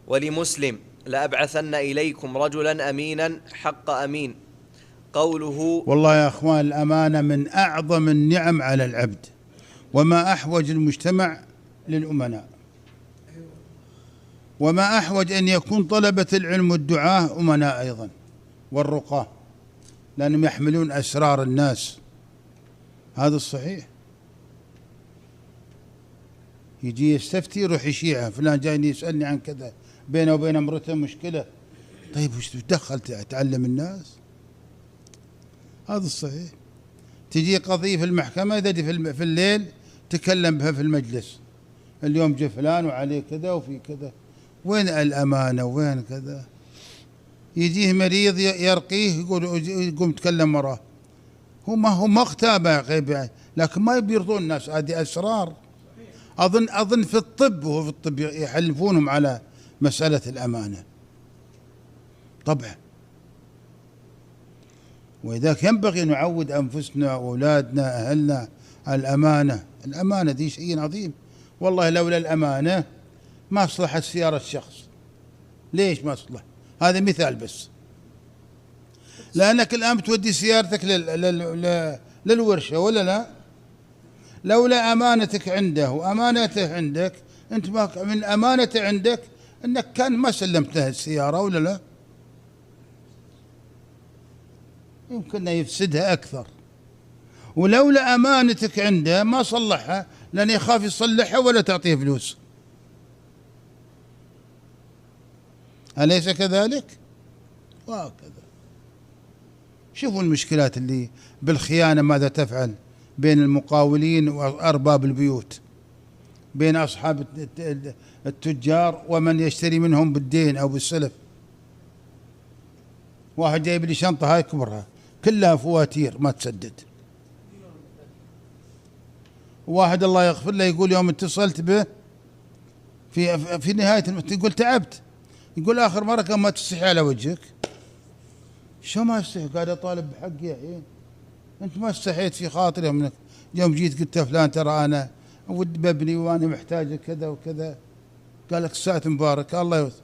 ولمسلم: لأبعثن إليكم رجلا أمينا حق أمين. قوله: والله يا أخوان، الأمانة من أعظم النعم على العبد، وما أحوج المجتمع للأمناء، وما أحوج أن يكون طلبة العلم والدعاة أمناء أيضا، والرقاة، لأنهم يحملون أسرار الناس. هذا الصحيح. يجي يستفتي، يروح يشيعه: فلان جايني يسألني عن كذا، بينه وبين امرته مشكلة. طيب وش تدخل تعلم الناس؟ هذا الصحيح. تجي قضية في المحكمة، إذا في الليل تكلم بها في المجلس: اليوم جاء فلان وعليه كذا وفي كذا. وين الأمانة؟ وين كذا؟ يجيه مريض يرقيه، يقوم يتكلم وراه. هو ما اغتابه غيب، لكن ما يرضون الناس. هذه أسرار. أظن في الطب، وهو في الطب يحلفونهم على مسألة الأمانة طبعا. ولذلك ينبغي نعود أنفسنا وأولادنا أهلنا على الأمانة. الأمانة دي شيء عظيم. والله لولا الأمانة ما أصلحت سيارة شخص. ليش ما أصلح؟ هذا مثال بس. لأنك الآن بتودي سيارتك للورشة ولا لا؟ لولا أمانتك عنده وأمانته عندك، أنت من أمانته عندك أنك كان ما سلمته السيارة ولا لا؟ يمكن يفسدها أكثر. ولولا أمانتك عنده ما صلحها، لأن يخاف يصلحها ولا تعطيه فلوس. أليس كذلك؟ وهكذا. شوفوا المشكلات اللي بالخيانة ماذا تفعل بين المقاولين وأرباب البيوت، بين أصحاب التجار ومن يشتري منهم بالدين أو بالسلف. واحد جايب لي شنطة هاي كبرها كلها فواتير ما تسدد. واحد الله يغفر له يقول يوم اتصلت به في نهاية يقول تعبت، يقول آخر مرة كان ما تستحي على وجهك. شو ما استحي؟ قاعد أطالب بحقي يا حين. أنت ما استحيت في خاطري منك يوم جيت قلت فلان ترى أنا ود ببني وأنا محتاج كذا وكذا. قال لك الساعة مبارك الله يوث.